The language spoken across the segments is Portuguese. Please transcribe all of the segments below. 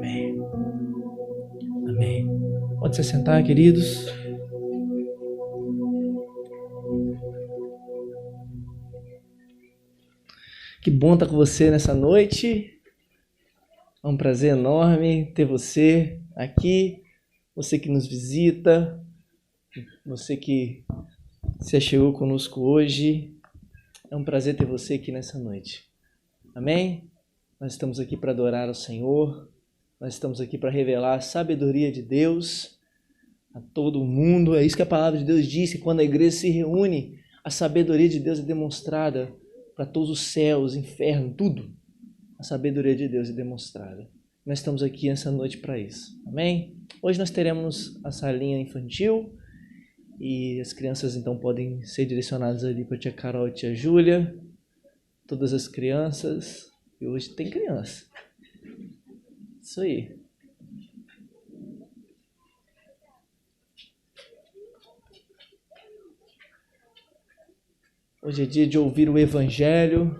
Amém. Amém. Pode se sentar, queridos. Que bom estar com você nessa noite. É um prazer enorme ter você aqui, você que nos visita, você que se chegou conosco hoje. É um prazer ter você aqui nessa noite. Amém? Nós estamos aqui para adorar ao Senhor, nós estamos aqui para revelar a sabedoria de Deus a todo mundo. É isso que a palavra de Deus diz, que quando a igreja se reúne, a sabedoria de Deus é demonstrada para todos os céus, inferno, tudo. A sabedoria de Deus é demonstrada. Nós estamos aqui essa noite para isso. Amém? Hoje nós teremos a salinha infantil e as crianças então podem ser direcionadas ali para a tia Carol e a tia Júlia. Todas as crianças. E hoje tem criança. Isso aí. Hoje é dia de ouvir o Evangelho.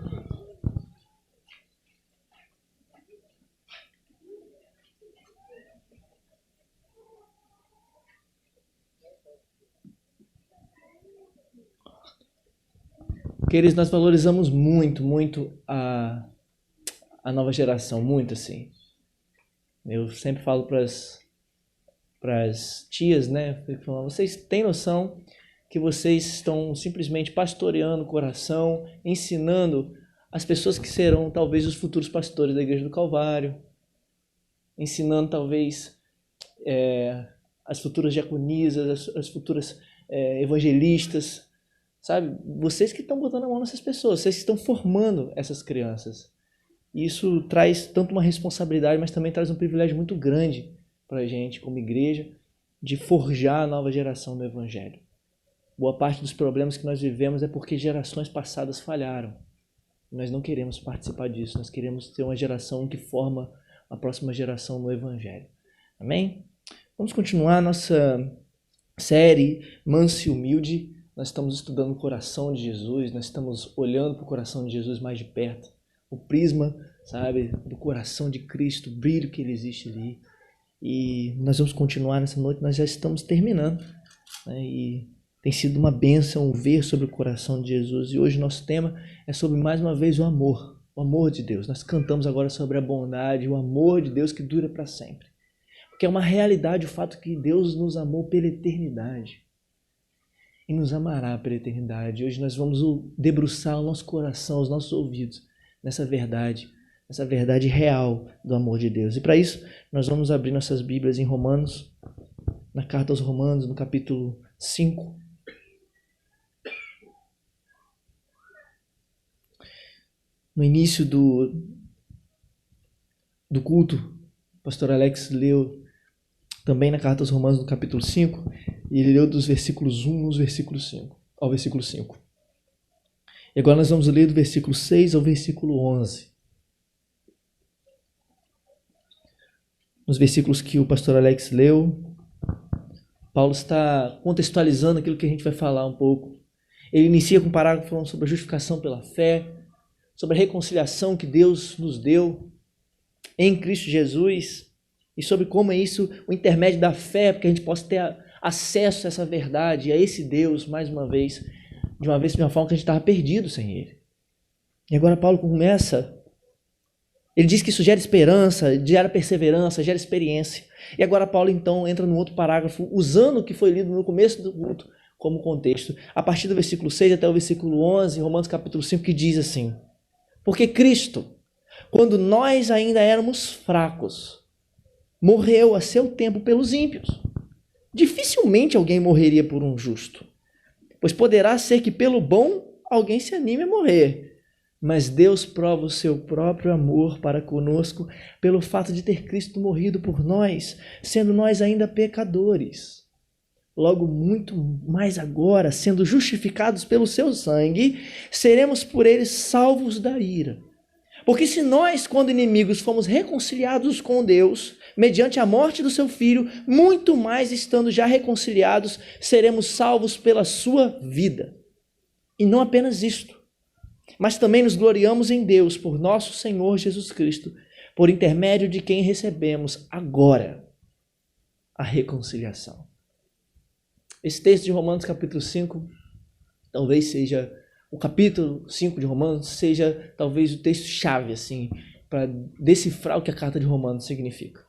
Queridos, nós valorizamos muito a nova geração, muito assim. Eu sempre falo para as tias, né? Vocês têm noção que vocês estão simplesmente pastoreando o coração, ensinando as pessoas que serão talvez os futuros pastores da Igreja do Calvário, ensinando talvez as futuras diaconisas, as futuras evangelistas, sabe? Vocês que estão botando a mão nessas pessoas, vocês que estão formando essas crianças. Isso traz tanto uma responsabilidade, mas também traz um privilégio muito grande para a gente, como igreja, de forjar a nova geração do Evangelho. Boa parte dos problemas que nós vivemos é porque gerações passadas falharam. Nós não queremos participar disso, nós queremos ter uma geração que forma a próxima geração no Evangelho. Amém? Vamos continuar nossa série Manso e Humilde. Nós estamos estudando o coração de Jesus, nós estamos olhando para o coração de Jesus mais de perto. O prisma, sabe, do coração de Cristo, o brilho que ele existe ali. E nós vamos continuar nessa noite, nós já estamos terminando, né? E tem sido uma bênção ver sobre o coração de Jesus. E hoje o nosso tema é sobre, mais uma vez, o amor de Deus. Nós cantamos agora sobre a bondade, o amor de Deus que dura para sempre. Porque é uma realidade o fato que Deus nos amou pela eternidade. E nos amará pela eternidade. Hoje nós vamos debruçar o nosso coração, os nossos ouvidos, nessa verdade real do amor de Deus. E para isso, nós vamos abrir nossas Bíblias em Romanos, na carta aos Romanos, no capítulo 5. No início do culto, o pastor Alex leu também na carta aos Romanos, no capítulo 5, e ele leu dos versículos 1 ao versículo 5. E agora nós vamos ler do versículo 6 ao versículo 11. Nos versículos que o pastor Alex leu, Paulo está contextualizando aquilo que a gente vai falar um pouco. Ele inicia com um parágrafo falando sobre a justificação pela fé, sobre a reconciliação que Deus nos deu em Cristo Jesus, e sobre como é isso o intermédio da fé, para que a gente possa ter acesso a essa verdade, a esse Deus, mais uma vez, de uma forma que a gente estava perdido sem Ele. E agora Paulo começa, ele diz que isso gera esperança, gera perseverança, gera experiência. E agora Paulo então entra num outro parágrafo, usando o que foi lido no começo do culto como contexto, a partir do versículo 6 até o versículo 11, Romanos capítulo 5, que diz assim: porque Cristo, quando nós ainda éramos fracos, morreu a seu tempo pelos ímpios. Dificilmente alguém morreria por um justo, pois poderá ser que pelo bom alguém se anime a morrer. Mas Deus prova o seu próprio amor para conosco pelo fato de ter Cristo morrido por nós, sendo nós ainda pecadores. Logo, muito mais agora, sendo justificados pelo seu sangue, seremos por ele salvos da ira. Porque se nós, quando inimigos, fomos reconciliados com Deus, mediante a morte do seu Filho, muito mais estando já reconciliados, seremos salvos pela sua vida. E não apenas isto, mas também nos gloriamos em Deus, por nosso Senhor Jesus Cristo, por intermédio de quem recebemos agora a reconciliação. Esse texto de Romanos capítulo 5, talvez seja, o capítulo 5 de Romanos seja talvez o texto-chave, assim, para decifrar o que a carta de Romanos significa.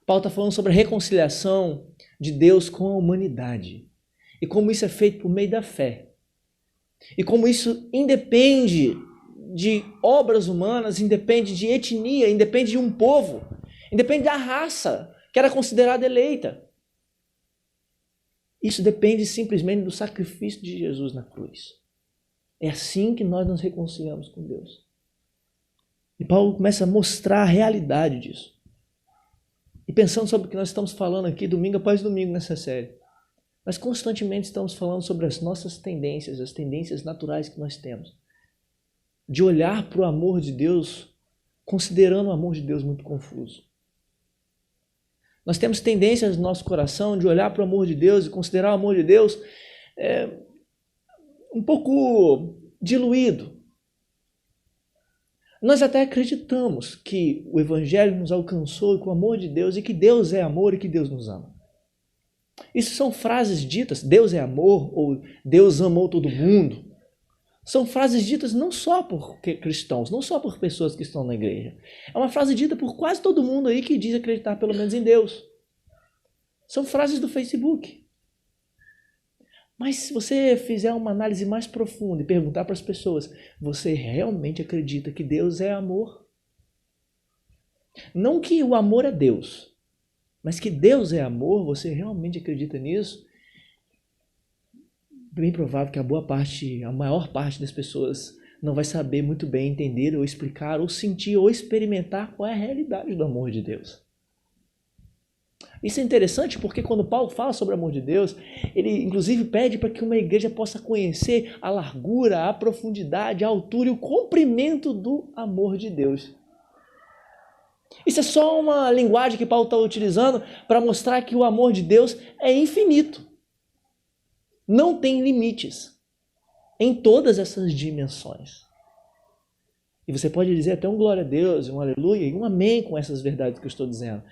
Paulo está falando sobre a reconciliação de Deus com a humanidade e como isso é feito por meio da fé. E como isso independe de obras humanas, independe de etnia, independe de um povo, independe da raça que era considerada eleita. Isso depende simplesmente do sacrifício de Jesus na cruz. É assim que nós nos reconciliamos com Deus. E Paulo começa a mostrar a realidade disso. E pensando sobre o que nós estamos falando aqui, domingo após domingo nessa série, nós constantemente estamos falando sobre as nossas tendências, as tendências naturais que nós temos. De olhar para o amor de Deus, considerando o amor de Deus muito confuso. Nós temos tendências no nosso coração de olhar para o amor de Deus e considerar o amor de Deus um pouco diluído. Nós até acreditamos que o Evangelho nos alcançou com o amor de Deus e que Deus é amor e que Deus nos ama. Isso são frases ditas, Deus é amor ou Deus amou todo mundo. São frases ditas não só por cristãos, não só por pessoas que estão na igreja. É uma frase dita por quase todo mundo aí que diz acreditar pelo menos em Deus. São frases do Facebook. Mas se você fizer uma análise mais profunda e perguntar para as pessoas, você realmente acredita que Deus é amor? Não que o amor é Deus, mas que Deus é amor, você realmente acredita nisso? Bem provável que a maior parte das pessoas não vai saber muito bem entender ou explicar ou sentir ou experimentar qual é a realidade do amor de Deus. Isso é interessante porque quando Paulo fala sobre o amor de Deus, ele inclusive pede para que uma igreja possa conhecer a largura, a profundidade, a altura e o comprimento do amor de Deus. Isso é só uma linguagem que Paulo está utilizando para mostrar que o amor de Deus é infinito. Não tem limites em todas essas dimensões. E você pode dizer até um glória a Deus, um aleluia e um amém com essas verdades que eu estou dizendo.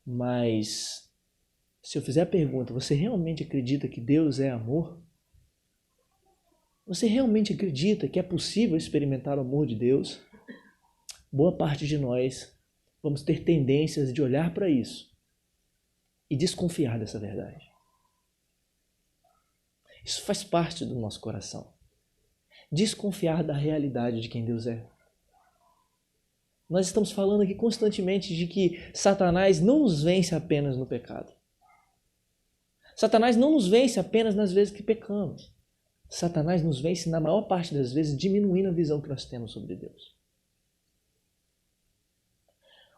Mas, se eu fizer a pergunta, você realmente acredita que Deus é amor? Você realmente acredita que é possível experimentar o amor de Deus? Boa parte de nós vamos ter tendências de olhar para isso e desconfiar dessa verdade. Isso faz parte do nosso coração. Desconfiar da realidade de quem Deus é. Nós estamos falando aqui constantemente de que Satanás não nos vence apenas no pecado. Satanás não nos vence apenas nas vezes que pecamos. Satanás nos vence na maior parte das vezes diminuindo a visão que nós temos sobre Deus.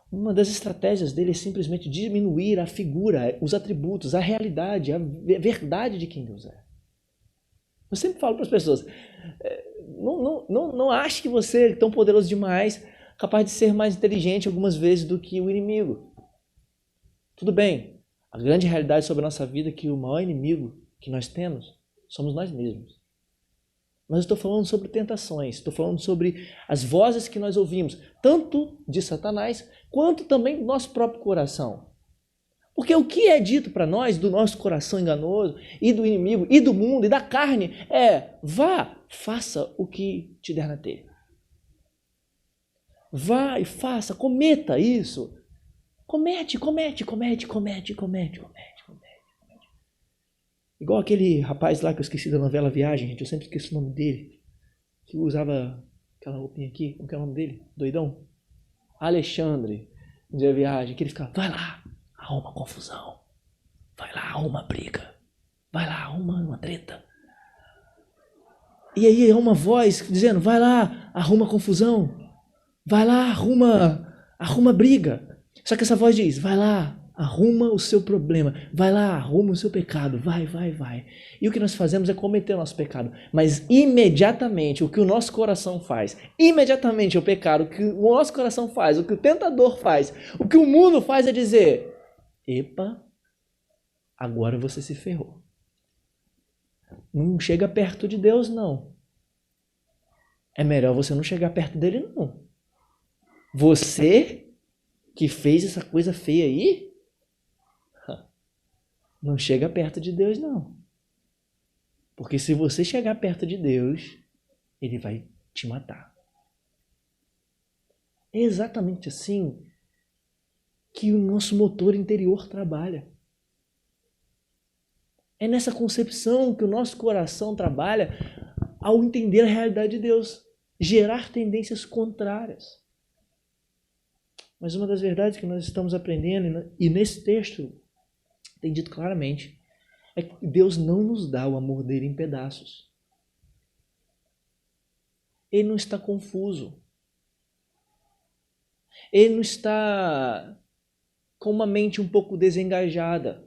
Uma das estratégias dele é simplesmente diminuir a figura, os atributos, a realidade, a verdade de quem Deus é. Eu sempre falo para as pessoas, não ache que você é tão poderoso demais, capaz de ser mais inteligente algumas vezes do que o inimigo. Tudo bem, a grande realidade sobre a nossa vida é que o maior inimigo que nós temos somos nós mesmos. Mas eu estou falando sobre tentações, estou falando sobre as vozes que nós ouvimos, tanto de Satanás, quanto também do nosso próprio coração. Porque o que é dito para nós do nosso coração enganoso, e do inimigo, e do mundo, e da carne, é: vá, faça o que te der na telha. Vá e faça, cometa isso. Comete. Igual aquele rapaz lá que eu esqueci da novela Viagem, gente, eu sempre esqueço o nome dele. Que usava aquela roupinha aqui, como que é o nome dele? Doidão? Alexandre, de Viagem, que ele ficava: vai lá, arruma confusão. Vai lá, arruma briga. Vai lá, arruma uma treta. E aí é uma voz dizendo: vai lá, arruma confusão. Vai lá, arruma briga. Só que essa voz diz: vai lá, arruma o seu problema. Vai lá, arruma o seu pecado. Vai. E o que nós fazemos é cometer o nosso pecado. Mas imediatamente o que o nosso coração faz, imediatamente o pecado, o que o nosso coração faz, o que o tentador faz, o que o mundo faz é dizer: epa, agora você se ferrou. Não chega perto de Deus, não. É melhor você não chegar perto dele, não. Você que fez essa coisa feia aí, não chega perto de Deus, não. Porque se você chegar perto de Deus, Ele vai te matar. É exatamente assim que o nosso motor interior trabalha. É nessa concepção que o nosso coração trabalha ao entender a realidade de Deus, gerar tendências contrárias. Mas uma das verdades que nós estamos aprendendo, e nesse texto tem dito claramente, é que Deus não nos dá o amor dele em pedaços. Ele não está confuso. Ele não está com uma mente um pouco desengajada.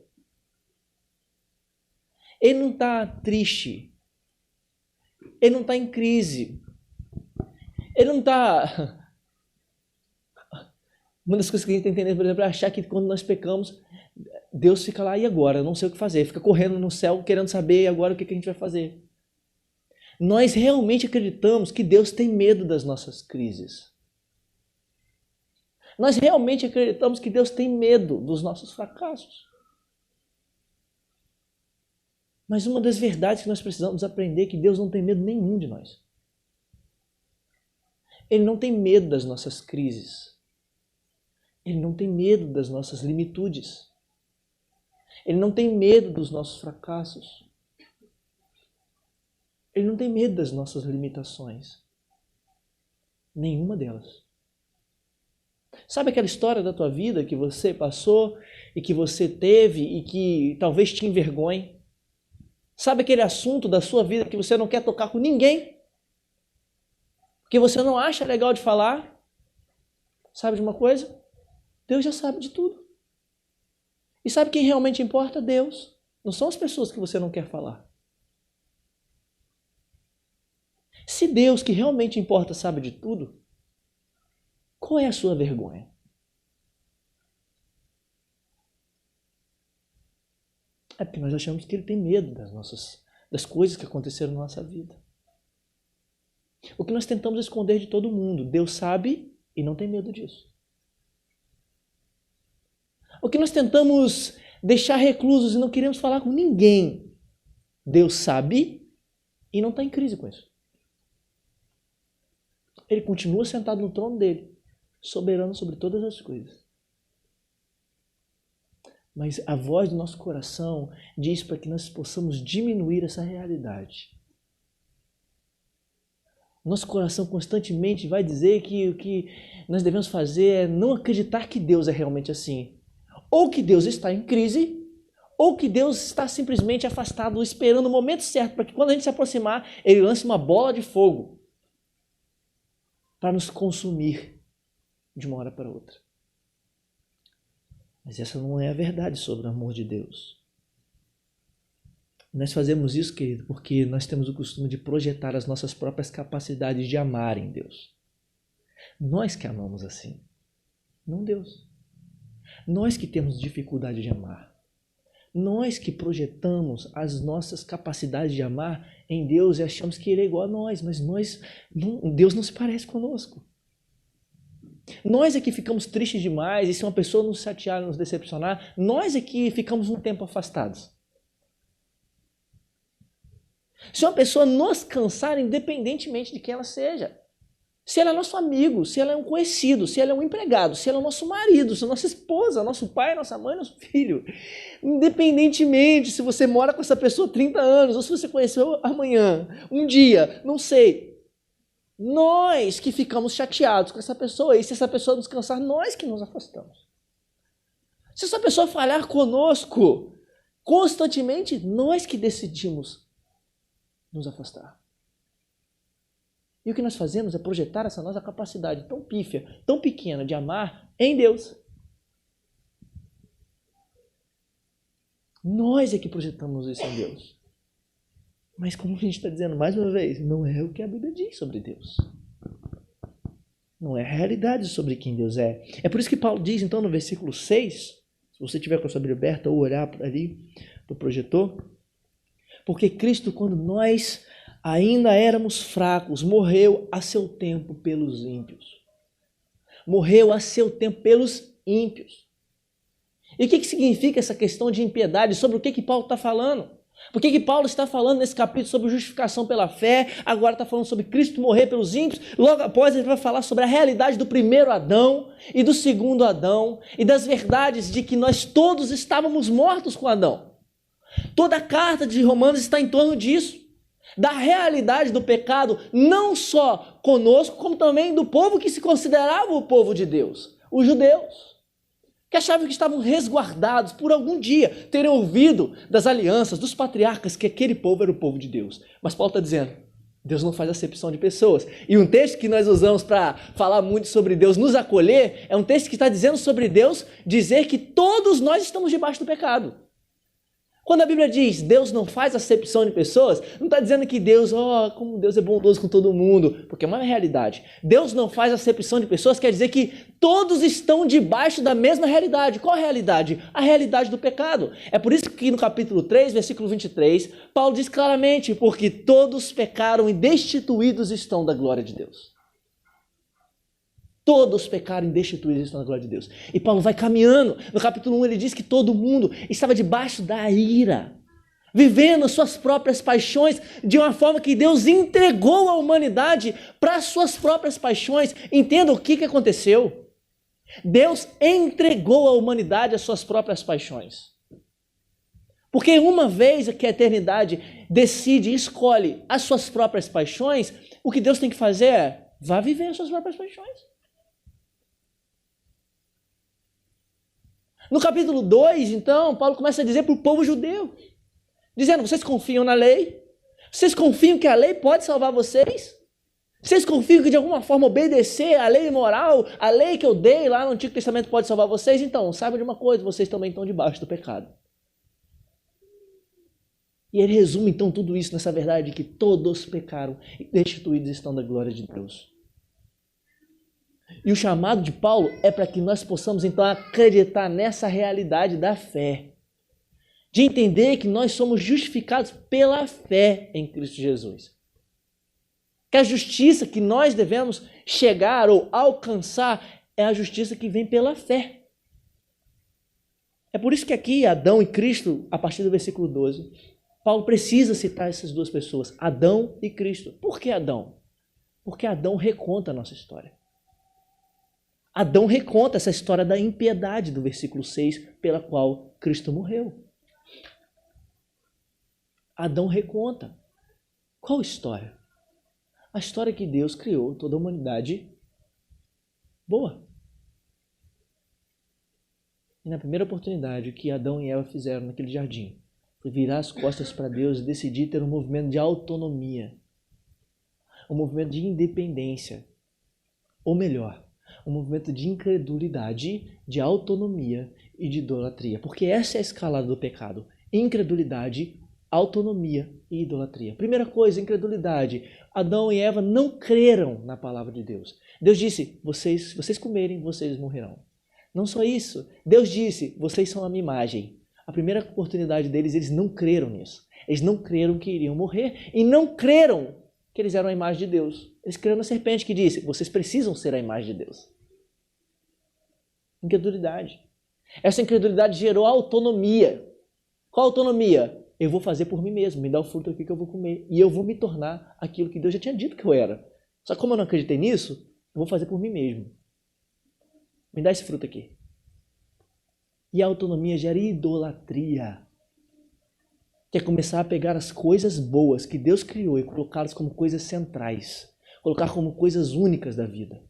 Ele não está triste. Ele não está em crise. Ele não está... Uma das coisas que a gente tem que entender, por exemplo, é achar que quando nós pecamos, Deus fica lá, e agora? Eu não sei o que fazer. Fica correndo no céu, querendo saber agora o que a gente vai fazer. Nós realmente acreditamos que Deus tem medo das nossas crises. Nós realmente acreditamos que Deus tem medo dos nossos fracassos. Mas uma das verdades que nós precisamos aprender é que Deus não tem medo nenhum de nós. Ele não tem medo das nossas crises. Ele não tem medo das nossas limitudes. Ele não tem medo dos nossos fracassos. Ele não tem medo das nossas limitações. Nenhuma delas. Sabe aquela história da tua vida que você passou e que você teve e que talvez te envergonhe? Sabe aquele assunto da sua vida que você não quer tocar com ninguém? Que você não acha legal de falar? Sabe de uma coisa? Deus já sabe de tudo. E sabe quem realmente importa? Deus. Não são as pessoas que você não quer falar. Se Deus, que realmente importa, sabe de tudo, qual é a sua vergonha? É porque nós achamos que Ele tem medo das coisas que aconteceram na nossa vida. O que nós tentamos esconder de todo mundo, Deus sabe e não tem medo disso. O que nós tentamos deixar reclusos e não queremos falar com ninguém, Deus sabe e não está em crise com isso. Ele continua sentado no trono dele, soberano sobre todas as coisas. Mas a voz do nosso coração diz para que nós possamos diminuir essa realidade. Nosso coração constantemente vai dizer que o que nós devemos fazer é não acreditar que Deus é realmente assim. Ou que Deus está em crise, ou que Deus está simplesmente afastado, esperando o momento certo para que quando a gente se aproximar, Ele lance uma bola de fogo para nos consumir de uma hora para outra. Mas essa não é a verdade sobre o amor de Deus. Nós fazemos isso, querido, porque nós temos o costume de projetar as nossas próprias capacidades de amar em Deus. Nós que amamos assim, não Deus. Nós que temos dificuldade de amar. Nós que projetamos as nossas capacidades de amar em Deus e achamos que Ele é igual a nós, mas Deus não se parece conosco. Nós é que ficamos tristes demais e se uma pessoa nos chatear, nos decepcionar, nós é que ficamos um tempo afastados. Se uma pessoa nos cansar, independentemente de quem ela seja, se ela é nosso amigo, se ela é um conhecido, se ela é um empregado, se ela é o nosso marido, se é nossa esposa, nosso pai, nossa mãe, nosso filho, independentemente se você mora com essa pessoa há 30 anos ou se você conheceu amanhã, um dia, não sei. Nós que ficamos chateados com essa pessoa e se essa pessoa nos cansar, nós que nos afastamos. Se essa pessoa falhar conosco constantemente, nós que decidimos nos afastar. E o que nós fazemos é projetar essa nossa capacidade tão pífia, tão pequena de amar em Deus. Nós é que projetamos isso em Deus. Mas como a gente está dizendo mais uma vez, não é o que a Bíblia diz sobre Deus. Não é a realidade sobre quem Deus é. É por isso que Paulo diz então no versículo 6, se você tiver com a sua Bíblia aberta ou olhar ali para o projetor, porque Cristo, quando nós ainda éramos fracos, morreu a seu tempo pelos ímpios. Morreu a seu tempo pelos ímpios. E o que significa essa questão de impiedade? Sobre o que Paulo está falando? Por que Paulo está falando nesse capítulo sobre justificação pela fé, agora está falando sobre Cristo morrer pelos ímpios, logo após ele vai falar sobre a realidade do primeiro Adão e do segundo Adão, e das verdades de que nós todos estávamos mortos com Adão. Toda a carta de Romanos está em torno disso, da realidade do pecado, não só conosco, como também do povo que se considerava o povo de Deus, os judeus, que achavam que estavam resguardados por algum dia terem ouvido das alianças, dos patriarcas, que aquele povo era o povo de Deus. Mas Paulo está dizendo, Deus não faz acepção de pessoas. E um texto que nós usamos para falar muito sobre Deus nos acolher, é um texto que está dizendo sobre Deus, dizer que todos nós estamos debaixo do pecado. Quando a Bíblia diz Deus não faz acepção de pessoas, não está dizendo que Deus, como Deus é bondoso com todo mundo, porque é uma realidade. Deus não faz acepção de pessoas, quer dizer que todos estão debaixo da mesma realidade. Qual a realidade? A realidade do pecado. É por isso que no capítulo 3, versículo 23, Paulo diz claramente, porque todos pecaram e destituídos estão da glória de Deus. Todos pecaram e destituídos estão na glória de Deus. E Paulo vai caminhando. No capítulo 1 ele diz que todo mundo estava debaixo da ira, vivendo suas próprias paixões de uma forma que Deus entregou a humanidade para suas próprias paixões. Entenda o que aconteceu. Deus entregou a humanidade às suas próprias paixões. Porque uma vez que a eternidade decide e escolhe as suas próprias paixões, o que Deus tem que fazer é, vá viver as suas próprias paixões. No capítulo 2, então, Paulo começa a dizer para o povo judeu, dizendo, vocês confiam na lei? Vocês confiam que a lei pode salvar vocês? Vocês confiam que de alguma forma obedecer à lei moral, a lei que eu dei lá no Antigo Testamento pode salvar vocês? Então, saibam de uma coisa, vocês também estão debaixo do pecado. E ele resume então tudo isso nessa verdade de que todos pecaram e destituídos estão da glória de Deus. E o chamado de Paulo é para que nós possamos então acreditar nessa realidade da fé. De entender que nós somos justificados pela fé em Cristo Jesus. Que a justiça que nós devemos chegar ou alcançar é a justiça que vem pela fé. É por isso que aqui Adão e Cristo, a partir do versículo 12, Paulo precisa citar essas duas pessoas, Adão e Cristo. Por que Adão? Porque Adão reconta a nossa história. Adão reconta essa história da impiedade do versículo 6, pela qual Cristo morreu. Adão reconta. Qual história? A história que Deus criou toda a humanidade boa. E na primeira oportunidade que Adão e Eva fizeram naquele jardim, foi virar as costas para Deus e decidir ter um movimento de autonomia. Um movimento de independência. Ou melhor, um movimento de incredulidade, de autonomia e de idolatria. Porque essa é a escalada do pecado. Incredulidade, autonomia e idolatria. Primeira coisa, incredulidade. Adão e Eva não creram na palavra de Deus. Deus disse, vocês comerem, vocês morrerão. Não só isso. Deus disse, vocês são a minha imagem. A primeira oportunidade deles, eles não creram nisso. Eles não creram que iriam morrer e não creram que eles eram a imagem de Deus. Eles creram na serpente que disse, vocês precisam ser a imagem de Deus. Incredulidade. Essa incredulidade gerou autonomia. Qual autonomia? Eu vou fazer por mim mesmo, me dá o fruto aqui que eu vou comer. E eu vou me tornar aquilo que Deus já tinha dito que eu era. Só que como eu não acreditei nisso, eu vou fazer por mim mesmo. Me dá esse fruto aqui. E a autonomia gera idolatria. Que é começar a pegar as coisas boas que Deus criou e colocá-las como coisas centrais. Colocar como coisas únicas da vida.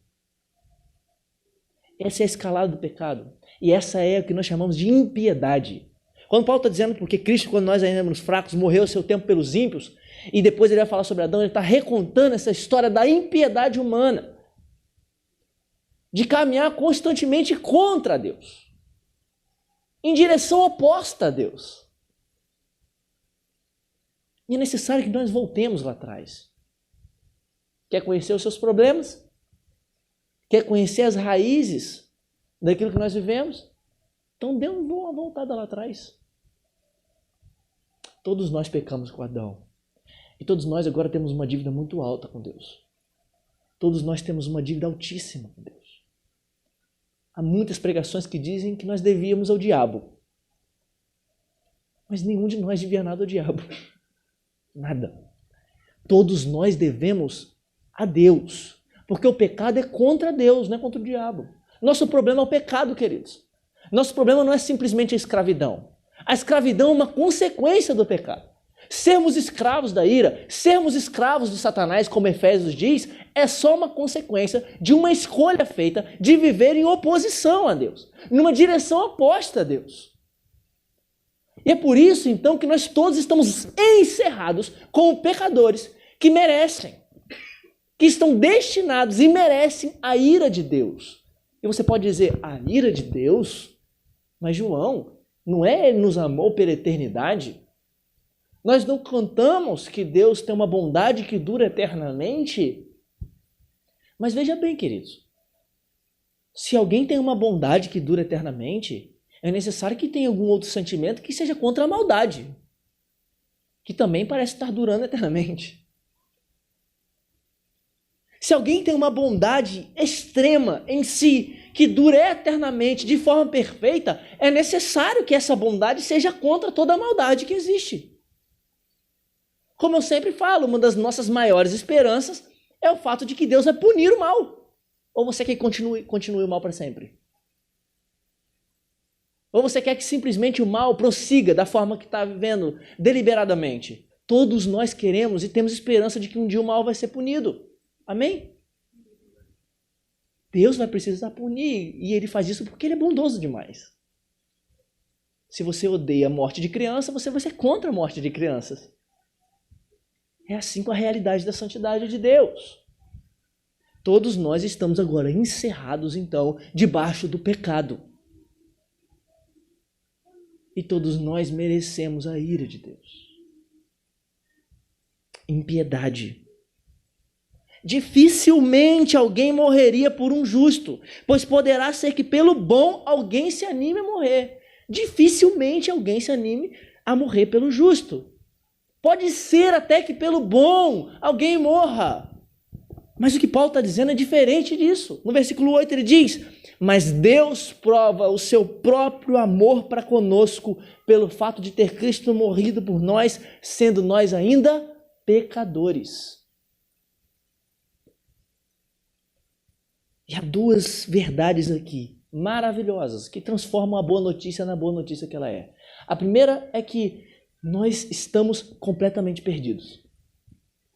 Essa é a escalada do pecado. E essa é o que nós chamamos de impiedade. Quando Paulo está dizendo porque Cristo, quando nós ainda éramos fracos, morreu ao seu tempo pelos ímpios, e depois ele vai falar sobre Adão, ele está recontando essa história da impiedade humana. De caminhar constantemente contra Deus. Em direção oposta a Deus. E é necessário que nós voltemos lá atrás. Quer conhecer os seus problemas? Quer conhecer as raízes daquilo que nós vivemos? Então dê uma voltada lá atrás. Todos nós pecamos com Adão. E todos nós agora temos uma dívida muito alta com Deus. Todos nós temos uma dívida altíssima com Deus. Há muitas pregações que dizem que nós devíamos ao diabo. Mas nenhum de nós devia nada ao diabo. Nada. Todos nós devemos a Deus. Porque o pecado é contra Deus, não é contra o diabo. Nosso problema é o pecado, queridos. Nosso problema não é simplesmente a escravidão. A escravidão é uma consequência do pecado. Sermos escravos da ira, sermos escravos de Satanás, como Efésios diz, é só uma consequência de uma escolha feita de viver em oposição a Deus, numa direção oposta a Deus. E é por isso, então, que nós todos estamos encerrados como pecadores que merecem, que estão destinados e merecem a ira de Deus. E você pode dizer, a ira de Deus? Mas João, não é Ele nos amou pela eternidade? Nós não cantamos que Deus tem uma bondade que dura eternamente? Mas veja bem, queridos, se alguém tem uma bondade que dura eternamente, é necessário que tenha algum outro sentimento que seja contra a maldade, que também parece estar durando eternamente. Se alguém tem uma bondade extrema em si, que dura eternamente, de forma perfeita, é necessário que essa bondade seja contra toda a maldade que existe. Como eu sempre falo, uma das nossas maiores esperanças é o fato de que Deus vai punir o mal. Ou você quer que continue o mal para sempre? Ou você quer que simplesmente o mal prossiga da forma que está vivendo, deliberadamente? Todos nós queremos e temos esperança de que um dia o mal vai ser punido. Amém? Deus vai precisar punir, e Ele faz isso porque Ele é bondoso demais. Se você odeia a morte de criança, você vai ser contra a morte de crianças. É assim com a realidade da santidade de Deus. Todos nós estamos agora encerrados, então, debaixo do pecado. E todos nós merecemos a ira de Deus. Impiedade. Dificilmente alguém morreria por um justo, pois poderá ser que pelo bom alguém se anime a morrer. Dificilmente alguém se anime a morrer pelo justo. Pode ser até que pelo bom alguém morra. Mas o que Paulo está dizendo é diferente disso. No versículo 8 ele diz, mas Deus prova o seu próprio amor para conosco pelo fato de ter Cristo morrido por nós, sendo nós ainda pecadores. E há duas verdades aqui, maravilhosas, que transformam a boa notícia na boa notícia que ela é. A primeira é que nós estamos completamente perdidos.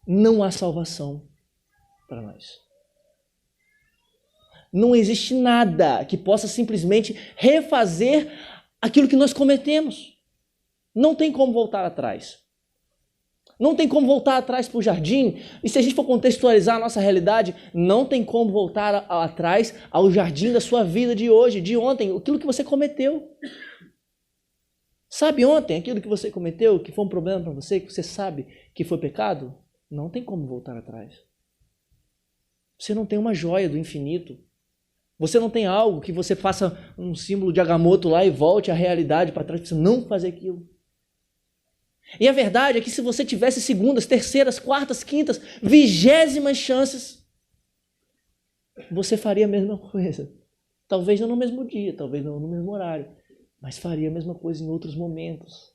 Não há salvação para nós. Não existe nada que possa simplesmente refazer aquilo que nós cometemos. Não tem como voltar atrás. Não tem como voltar atrás para o jardim. E se a gente for contextualizar a nossa realidade, não tem como voltar atrás ao jardim da sua vida de hoje, de ontem, aquilo que você cometeu. Sabe ontem aquilo que você cometeu, que foi um problema para você, que você sabe que foi pecado? Não tem como voltar atrás. Você não tem uma joia do infinito. Você não tem algo que você faça um símbolo de Agamotto lá e volte à realidade para trás, para você não fazer aquilo. E a verdade é que se você tivesse segundas, terceiras, quartas, quintas, 20º chances, você faria a mesma coisa. Talvez não no mesmo dia, talvez não no mesmo horário, mas faria a mesma coisa em outros momentos.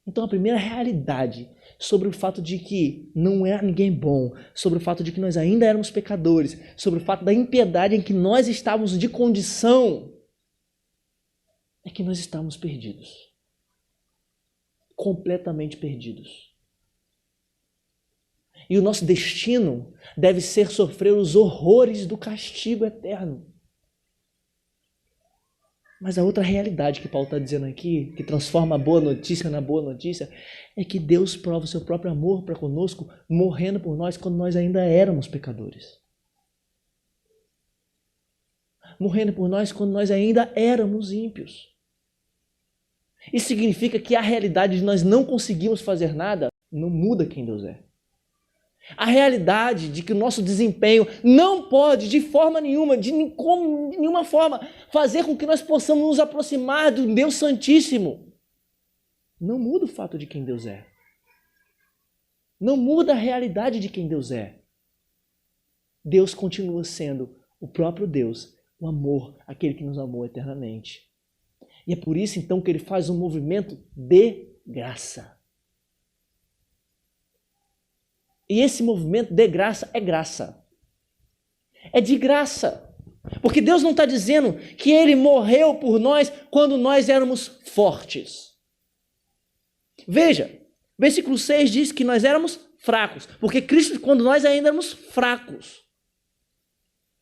Então a primeira realidade sobre o fato de que não era ninguém bom, sobre o fato de que nós ainda éramos pecadores, sobre o fato da impiedade em que nós estávamos de condição, é que nós estávamos perdidos. Completamente perdidos. E o nosso destino deve ser sofrer os horrores do castigo eterno. Mas a outra realidade que Paulo está dizendo aqui, que transforma a boa notícia na boa notícia, é que Deus prova o seu próprio amor para conosco, morrendo por nós quando nós ainda éramos pecadores. Morrendo por nós quando nós ainda éramos ímpios. Isso significa que a realidade de nós não conseguimos fazer nada não muda quem Deus é. A realidade de que o nosso desempenho não pode, de forma nenhuma, de nenhuma forma, fazer com que nós possamos nos aproximar do Deus Santíssimo, não muda o fato de quem Deus é. Não muda a realidade de quem Deus é. Deus continua sendo o próprio Deus, o amor, aquele que nos amou eternamente. E é por isso então que ele faz um movimento de graça. E esse movimento de graça é graça. É de graça. Porque Deus não está dizendo que ele morreu por nós quando nós éramos fortes. Veja, versículo 6 diz que nós éramos fracos. Porque Cristo, quando nós ainda éramos fracos.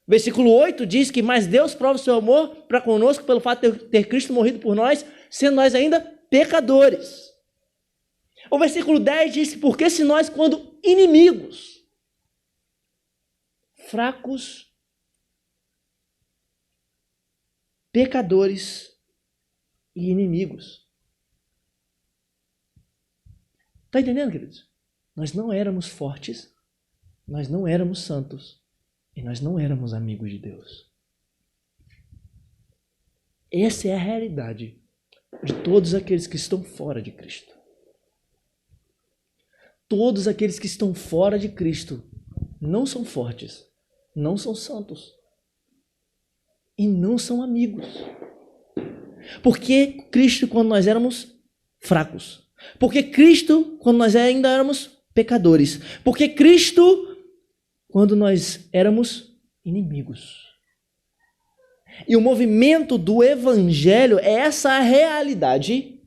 Versículo 8 diz que mas Deus prova o seu amor para conosco pelo fato de ter Cristo morrido por nós, sendo nós ainda pecadores. O versículo 10 diz que porque se nós, quando inimigos, fracos, pecadores e inimigos. Está entendendo, queridos? Nós não éramos fortes, nós não éramos santos e nós não éramos amigos de Deus. Essa é a realidade de todos aqueles que estão fora de Cristo. Todos aqueles que estão fora de Cristo não são fortes, não são santos e não são amigos. Porque Cristo, quando nós éramos fracos. Porque Cristo, quando nós ainda éramos pecadores. Porque Cristo, quando nós éramos inimigos. E o movimento do Evangelho é essa realidade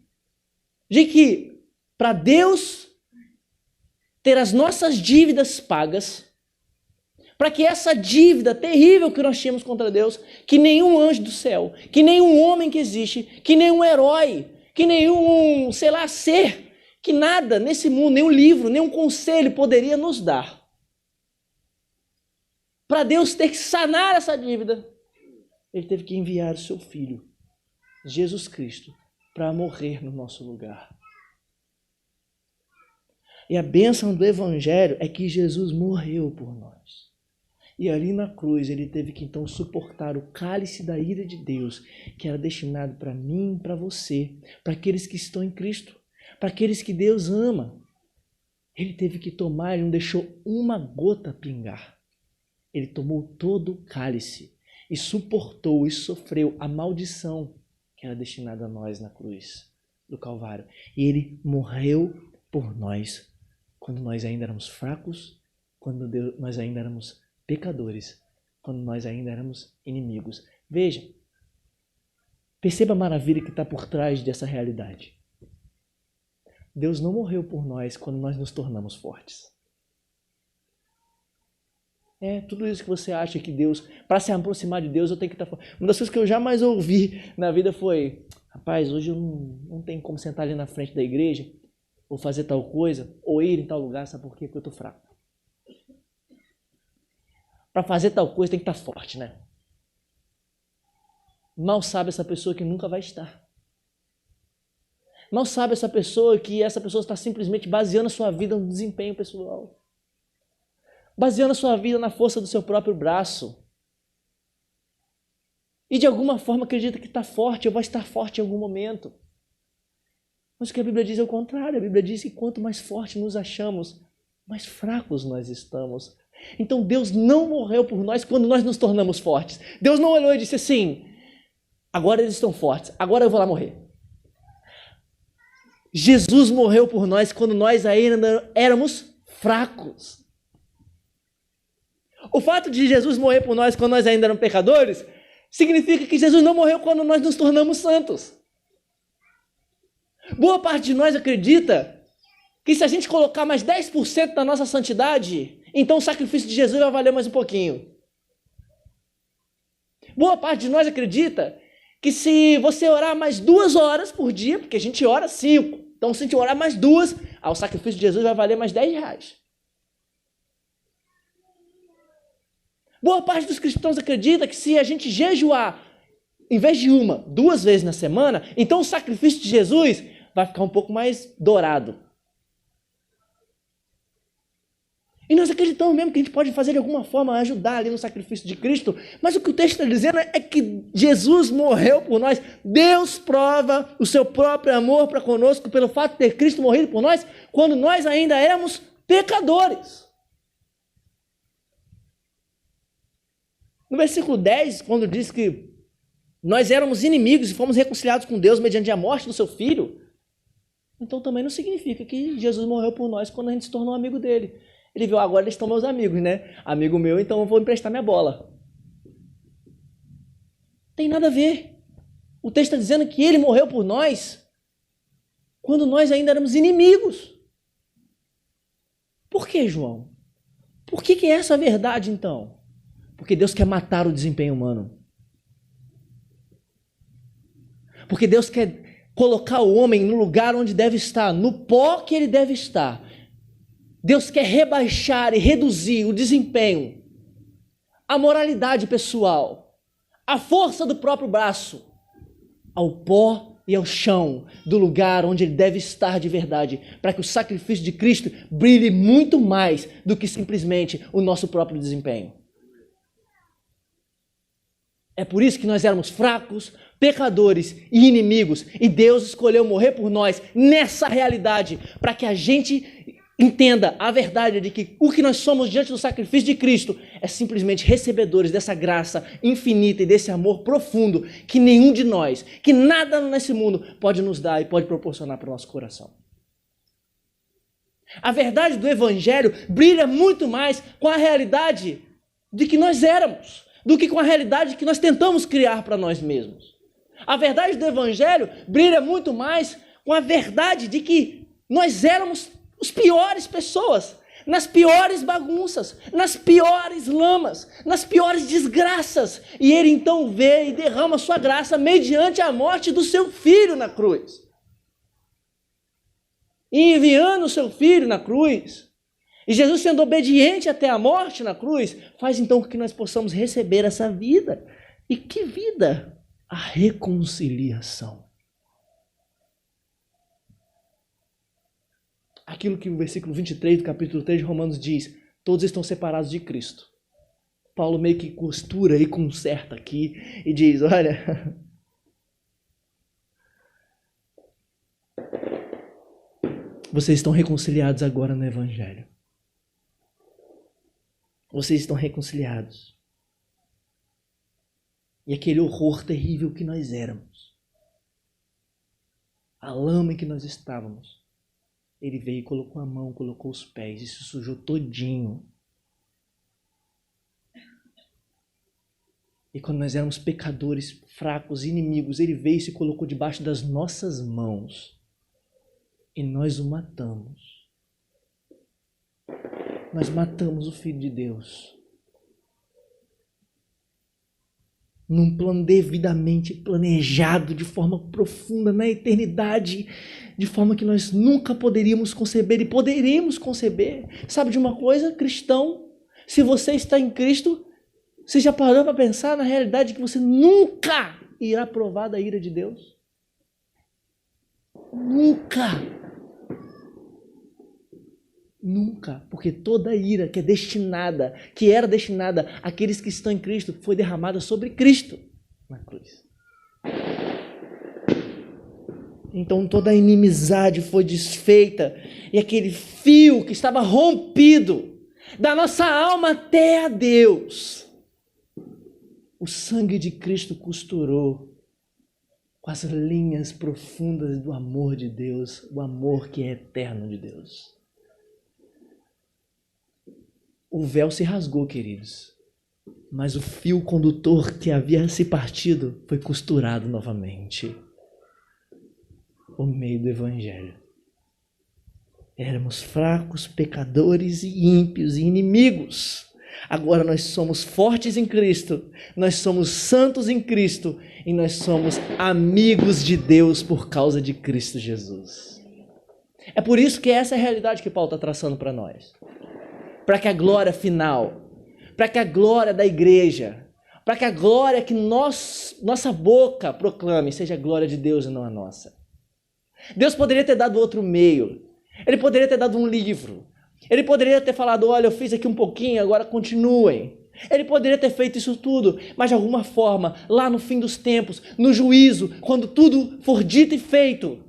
de que para Deus ter as nossas dívidas pagas, para que essa dívida terrível que nós tínhamos contra Deus, que nenhum anjo do céu, que nenhum homem que existe, que nenhum herói, que nenhum, ser, que nada nesse mundo, nenhum livro, nenhum conselho poderia nos dar. Para Deus ter que sanar essa dívida, ele teve que enviar o seu Filho, Jesus Cristo, para morrer no nosso lugar. E a bênção do Evangelho é que Jesus morreu por nós. E ali na cruz ele teve que então suportar o cálice da ira de Deus, que era destinado para mim e para você, para aqueles que estão em Cristo, para aqueles que Deus ama. Ele teve que tomar, ele não deixou uma gota pingar. Ele tomou todo o cálice e suportou e sofreu a maldição que era destinada a nós na cruz do Calvário. E ele morreu por nós quando nós ainda éramos fracos, quando nós ainda éramos pecadores, quando nós ainda éramos inimigos. Veja, perceba a maravilha que está por trás dessa realidade. Deus não morreu por nós quando nós nos tornamos fortes. Tudo isso que você acha que Deus, para se aproximar de Deus, eu tenho que estar forte. Uma das coisas que eu jamais ouvi na vida foi: rapaz, hoje eu não tenho como sentar ali na frente da igreja, ou fazer tal coisa, ou ir em tal lugar, sabe por quê? Porque eu estou fraco. Para fazer tal coisa tem que estar forte, né? Mal sabe essa pessoa que nunca vai estar. Mal sabe essa pessoa que essa pessoa está simplesmente baseando a sua vida no desempenho pessoal. Baseando a sua vida na força do seu próprio braço. E de alguma forma acredita que está forte, ou vai estar forte em algum momento. Mas o que a Bíblia diz é o contrário. A Bíblia diz que quanto mais forte nos achamos, mais fracos nós estamos. Então Deus não morreu por nós quando nós nos tornamos fortes. Deus não olhou e disse assim: agora eles estão fortes, agora eu vou lá morrer. Jesus morreu por nós quando nós ainda éramos fracos. O fato de Jesus morrer por nós quando nós ainda éramos pecadores significa que Jesus não morreu quando nós nos tornamos santos. Boa parte de nós acredita que se a gente colocar mais 10% da nossa santidade, então o sacrifício de Jesus vai valer mais um pouquinho. Boa parte de nós acredita que se você orar mais 2 horas por dia, porque a gente ora 5, então se a gente orar mais 2, o sacrifício de Jesus vai valer mais R$10. Boa parte dos cristãos acredita que se a gente jejuar, em vez de 1, 2 vezes na semana, então o sacrifício de Jesus vai ficar um pouco mais dourado. E nós acreditamos mesmo que a gente pode fazer de alguma forma, ajudar ali no sacrifício de Cristo, mas o que o texto está dizendo é que Jesus morreu por nós. Deus prova o seu próprio amor para conosco pelo fato de ter Cristo morrido por nós, quando nós ainda éramos pecadores. No versículo 10, quando diz que nós éramos inimigos e fomos reconciliados com Deus mediante a morte do seu filho, então também não significa que Jesus morreu por nós quando a gente se tornou amigo dele. Ele viu, agora eles estão meus amigos, né? Amigo meu, então eu vou emprestar minha bola. Tem nada a ver. O texto está dizendo que ele morreu por nós quando nós ainda éramos inimigos. Por que, João? Por que é essa a verdade, então? Porque Deus quer matar o desempenho humano. Porque Deus quer colocar o homem no lugar onde deve estar, no pó que ele deve estar. Deus quer rebaixar e reduzir o desempenho, a moralidade pessoal, a força do próprio braço, ao pó e ao chão do lugar onde ele deve estar de verdade, para que o sacrifício de Cristo brilhe muito mais do que simplesmente o nosso próprio desempenho. É por isso que nós éramos fracos, pecadores e inimigos, e Deus escolheu morrer por nós nessa realidade, para que a gente entenda a verdade de que o que nós somos diante do sacrifício de Cristo é simplesmente recebedores dessa graça infinita e desse amor profundo que nenhum de nós, que nada nesse mundo pode nos dar e pode proporcionar para o nosso coração. A verdade do Evangelho brilha muito mais com a realidade de que nós éramos, do que com a realidade que nós tentamos criar para nós mesmos. A verdade do Evangelho brilha muito mais com a verdade de que nós éramos as piores pessoas, nas piores bagunças, nas piores lamas, nas piores desgraças. E ele então vê e derrama sua graça mediante a morte do seu filho na cruz. E enviando o seu filho na cruz, e Jesus sendo obediente até a morte na cruz, faz então com que nós possamos receber essa vida. E que vida? A reconciliação. Aquilo que o versículo 23 do capítulo 3 de Romanos diz, todos estão separados de Cristo. Paulo meio que costura e conserta aqui e diz, olha, vocês estão reconciliados agora no Evangelho. Vocês estão reconciliados. E aquele horror terrível que nós éramos, a lama em que nós estávamos, ele veio e colocou a mão, colocou os pés e se sujou todinho. E quando nós éramos pecadores, fracos, inimigos, ele veio e se colocou debaixo das nossas mãos. E nós o matamos. Nós matamos o Filho de Deus. Num plano devidamente planejado, de forma profunda, na eternidade, de forma que nós nunca poderíamos conceber e poderemos conceber. Sabe de uma coisa, cristão? Se você está em Cristo, você já parou para pensar na realidade que você nunca irá provar da ira de Deus? Nunca! Nunca, porque toda ira que era destinada àqueles que estão em Cristo, foi derramada sobre Cristo na cruz. Então toda a inimizade foi desfeita, e aquele fio que estava rompido da nossa alma até a Deus, o sangue de Cristo costurou com as linhas profundas do amor de Deus, o amor que é eterno de Deus. O véu se rasgou, queridos, mas o fio condutor que havia se partido foi costurado novamente. Por meio do Evangelho. Éramos fracos, pecadores e ímpios e inimigos. Agora nós somos fortes em Cristo, nós somos santos em Cristo e nós somos amigos de Deus por causa de Cristo Jesus. É por isso que essa é a realidade que Paulo está traçando para nós. Para que a glória final, para que a glória da igreja, para que a glória que nossa boca proclame seja a glória de Deus e não a nossa. Deus poderia ter dado outro meio, ele poderia ter dado um livro, ele poderia ter falado, olha, eu fiz aqui um pouquinho, agora continuem. Ele poderia ter feito isso tudo, mas de alguma forma, lá no fim dos tempos, no juízo, quando tudo for dito e feito,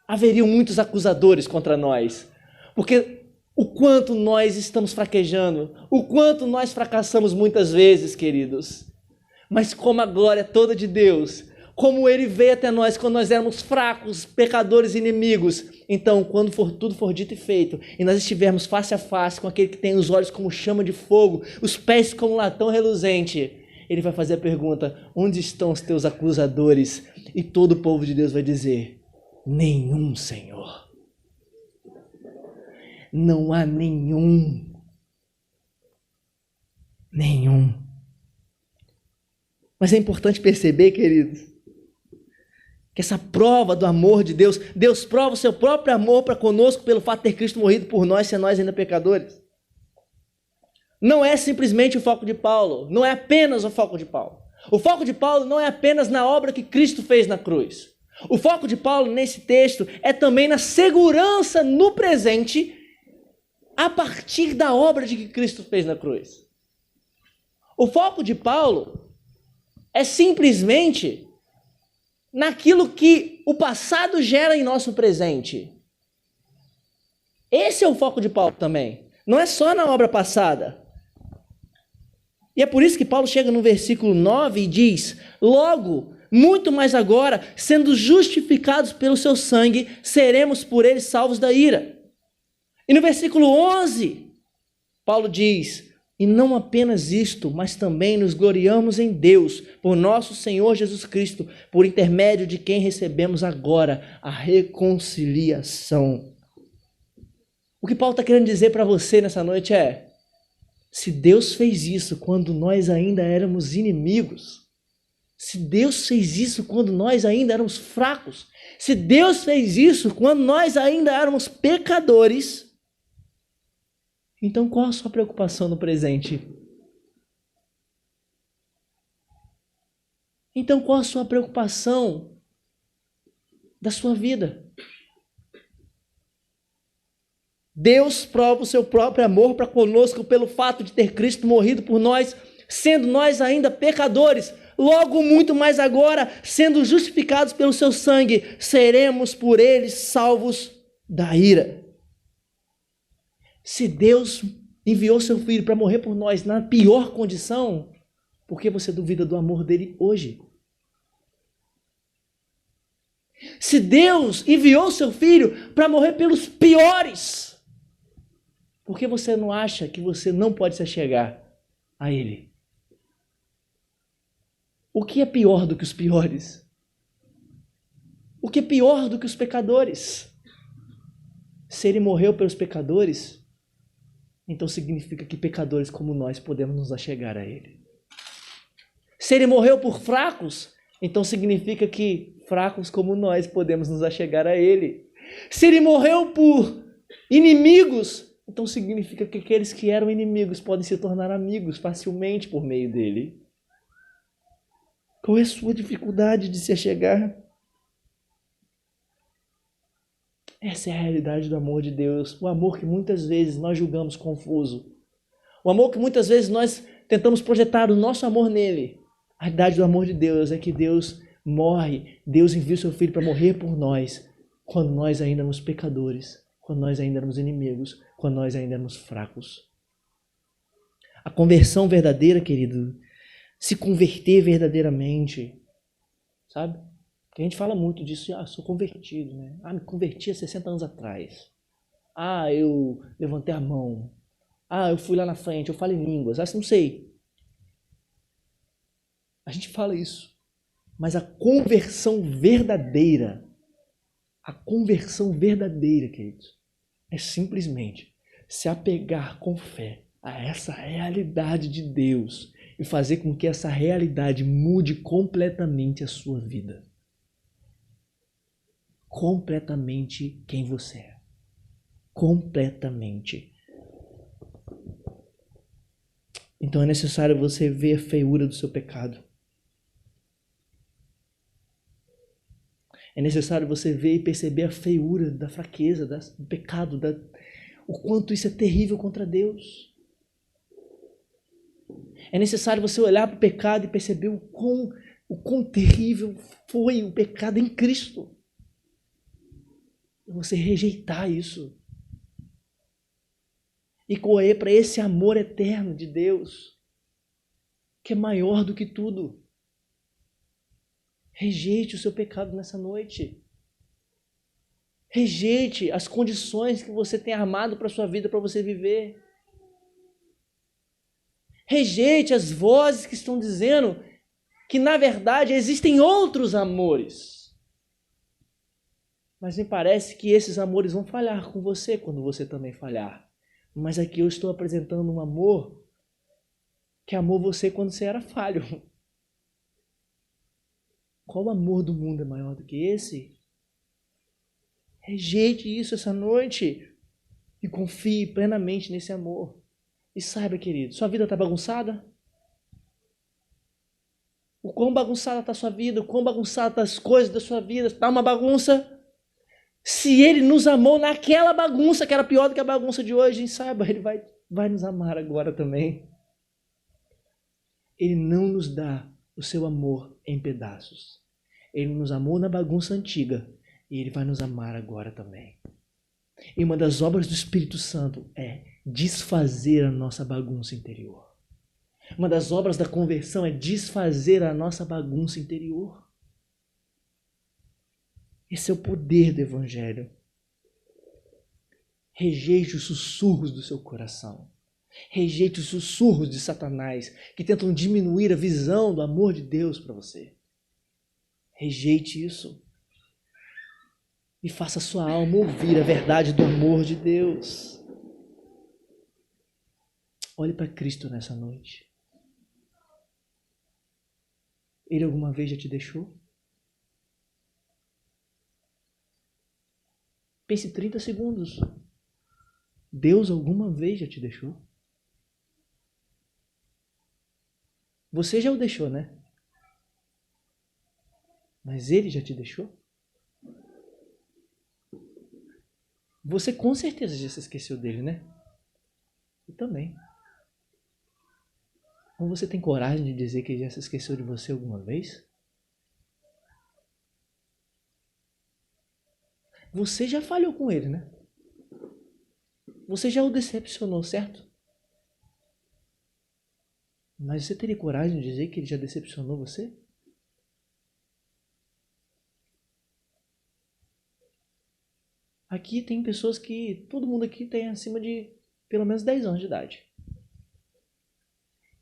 haveriam muitos acusadores contra nós, porque o quanto nós estamos fraquejando, o quanto nós fracassamos muitas vezes, queridos. Mas como a glória é toda de Deus, como Ele veio até nós quando nós éramos fracos, pecadores, inimigos. Então, quando tudo for dito e feito, e nós estivermos face a face com aquele que tem os olhos como chama de fogo, os pés como latão reluzente, Ele vai fazer a pergunta: onde estão os teus acusadores? E todo o povo de Deus vai dizer: nenhum, Senhor. Não há nenhum. Nenhum. Mas é importante perceber, queridos, que essa prova do amor de Deus, Deus prova o seu próprio amor para conosco pelo fato de ter Cristo morrido por nós, sendo nós ainda pecadores. Não é simplesmente o foco de Paulo, não é apenas o foco de Paulo. O foco de Paulo não é apenas na obra que Cristo fez na cruz. O foco de Paulo nesse texto é também na segurança no presente a partir da obra de que Cristo fez na cruz. O foco de Paulo é simplesmente naquilo que o passado gera em nosso presente. Esse é o foco de Paulo também. Não é só na obra passada. E é por isso que Paulo chega no versículo 9 e diz: logo, muito mais agora, sendo justificados pelo seu sangue, seremos por ele salvos da ira. E no versículo 11, Paulo diz: e não apenas isto, mas também nos gloriamos em Deus, por nosso Senhor Jesus Cristo, por intermédio de quem recebemos agora a reconciliação. O que Paulo está querendo dizer para você nessa noite é: se Deus fez isso quando nós ainda éramos inimigos, se Deus fez isso quando nós ainda éramos fracos, se Deus fez isso quando nós ainda éramos pecadores, então qual a sua preocupação no presente? Então qual a sua preocupação da sua vida? Deus prova o seu próprio amor para conosco pelo fato de ter Cristo morrido por nós, sendo nós ainda pecadores. Logo, muito mais agora, sendo justificados pelo seu sangue, seremos por ele salvos da ira. Se Deus enviou seu Filho para morrer por nós na pior condição, por que você duvida do amor dele hoje? Se Deus enviou seu Filho para morrer pelos piores, por que você não acha que você não pode se achegar a Ele? O que é pior do que os piores? O que é pior do que os pecadores? Se Ele morreu pelos pecadores, então significa que pecadores como nós podemos nos achegar a Ele. Se Ele morreu por fracos, então significa que fracos como nós podemos nos achegar a Ele. Se Ele morreu por inimigos, então significa que aqueles que eram inimigos podem se tornar amigos facilmente por meio dele. Qual é a sua dificuldade de se achegar? Essa é a realidade do amor de Deus, o amor que muitas vezes nós julgamos confuso, o amor que muitas vezes nós tentamos projetar o nosso amor nele. A realidade do amor de Deus é que Deus morre, Deus envia o seu Filho para morrer por nós, quando nós ainda éramos pecadores, quando nós ainda éramos inimigos, quando nós ainda éramos fracos. A conversão verdadeira, querido, se converter verdadeiramente, sabe? Porque a gente fala muito disso, sou convertido, né? Me converti há 60 anos atrás. Eu levantei a mão. Eu fui lá na frente, eu falo em línguas. Não sei. A gente fala isso. Mas a conversão verdadeira, queridos, é simplesmente se apegar com fé a essa realidade de Deus e fazer com que essa realidade mude completamente a sua vida. Completamente quem você é. Completamente. Então é necessário você ver a feiura do seu pecado. É necessário você ver e perceber a feiura da fraqueza, do pecado, o quanto isso é terrível contra Deus. É necessário você olhar para o pecado e perceber o quão terrível foi o pecado em Cristo. E você rejeitar isso. e correr para esse amor eterno de Deus, que é maior do que tudo. Rejeite o seu pecado nessa noite. Rejeite as condições que você tem armado para a sua vida, para você viver. Rejeite as vozes que estão dizendo que, na verdade, existem outros amores. Mas me parece que esses amores vão falhar com você quando você também falhar. Mas aqui eu estou apresentando um amor que amou você quando você era falho. Qual amor do mundo é maior do que esse? Rejeite isso essa noite e confie plenamente nesse amor. E saiba, querido, sua vida está bagunçada? O quão bagunçada está a sua vida, o quão bagunçada estão as coisas da sua vida, está uma bagunça? Se Ele nos amou naquela bagunça, que era pior do que a bagunça de hoje, saiba, Ele vai nos amar agora também. Ele não nos dá o seu amor em pedaços. Ele nos amou na bagunça antiga e Ele vai nos amar agora também. E uma das obras do Espírito Santo é desfazer a nossa bagunça interior. Uma das obras da conversão é desfazer a nossa bagunça interior. Esse é o poder do Evangelho. Rejeite os sussurros do seu coração. Rejeite os sussurros de Satanás que tentam diminuir a visão do amor de Deus para você. Rejeite isso. E faça a sua alma ouvir a verdade do amor de Deus. Olhe para Cristo nessa noite. Ele alguma vez já te deixou? Pense 30 segundos. Deus alguma vez já te deixou? Você já o deixou, né? Mas Ele já te deixou? Você com certeza já se esqueceu dele, né? Eu também. Mas você tem coragem de dizer que ele já se esqueceu de você alguma vez? Você já falhou com ele, né? Você já o decepcionou, certo? Mas você teria coragem de dizer que ele já decepcionou você? Aqui tem pessoas que... Todo mundo aqui tem acima de pelo menos 10 anos de idade.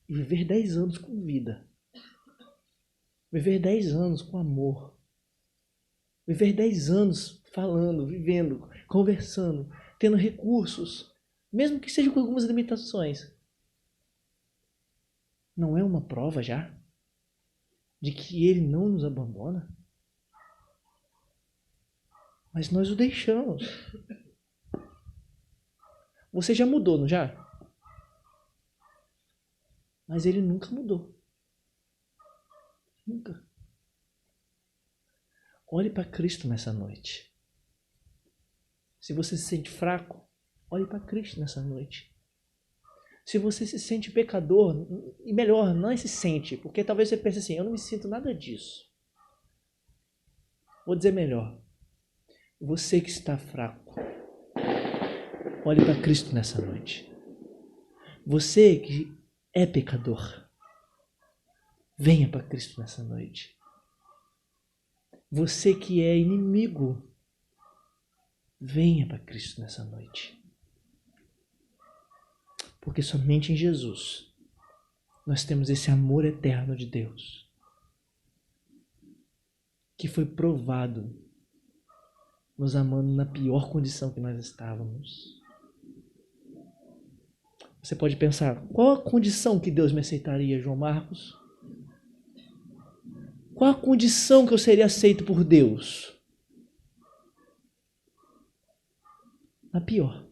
E viver 10 anos com vida. Viver 10 anos com amor. Viver 10 anos falando, vivendo, conversando, tendo recursos, mesmo que seja com algumas limitações. Não é uma prova já de que Ele não nos abandona? Mas nós o deixamos. Você já mudou, não já? Mas Ele nunca mudou. Nunca. Olhe para Cristo nessa noite. Se você se sente fraco, olhe para Cristo nessa noite. Se você se sente pecador, e melhor, não se sente, porque talvez você pense assim, eu não me sinto nada disso. Vou dizer melhor. Você que está fraco, olhe para Cristo nessa noite. Você que é pecador, venha para Cristo nessa noite. Você que é inimigo, venha para Cristo nessa noite. Porque somente em Jesus nós temos esse amor eterno de Deus, que foi provado nos amando na pior condição que nós estávamos. Você pode pensar, qual a condição que Deus me aceitaria, João Marcos? Qual a condição que eu seria aceito por Deus? A pior.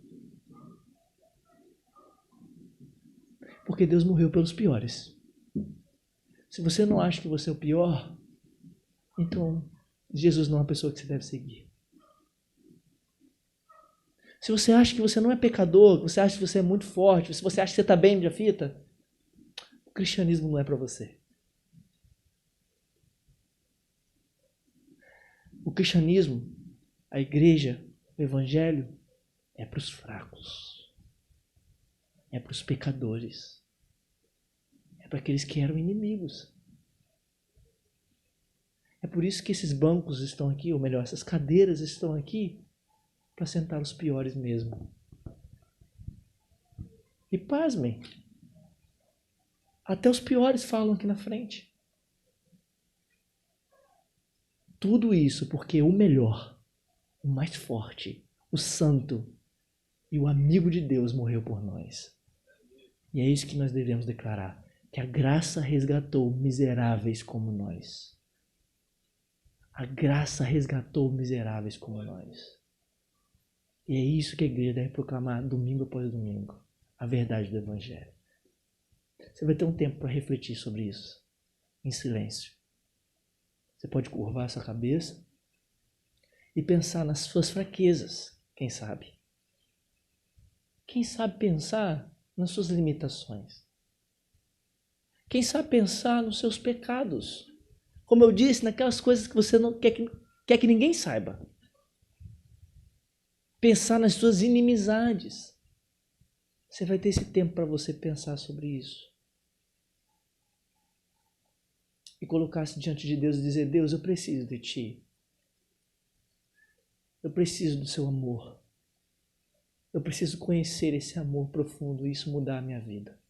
Porque Deus morreu pelos piores. Se você não acha que você é o pior, então Jesus não é uma pessoa que você deve seguir. Se você acha que você não é pecador, que você acha que você é muito forte, se você acha que você está bem de fita, o cristianismo não é para você. O cristianismo, a igreja, o evangelho é para os fracos. é para os pecadores. É para aqueles que eram inimigos. É por isso que esses bancos estão aqui, ou melhor, essas cadeiras estão aqui, para sentar os piores mesmo. E pasmem, até os piores falam aqui na frente. Tudo isso porque o melhor, o mais forte, o santo e o amigo de Deus morreu por nós. E é isso que nós devemos declarar, que a graça resgatou miseráveis como nós. A graça resgatou miseráveis como nós. E é isso que a igreja deve proclamar domingo após domingo. A verdade do Evangelho. Você vai ter um tempo para refletir sobre isso. Em silêncio. Você pode curvar sua cabeça e pensar nas suas fraquezas. Quem sabe? Quem sabe pensar nas suas limitações? Quem sabe pensar nos seus pecados? Como eu disse, naquelas coisas que você não quer que ninguém saiba. Pensar nas suas inimizades. Você vai ter esse tempo para você pensar sobre isso. E colocar-se diante de Deus e dizer: Deus, eu preciso de Ti. Eu preciso do Seu amor. Eu preciso conhecer esse amor profundo e isso mudar a minha vida.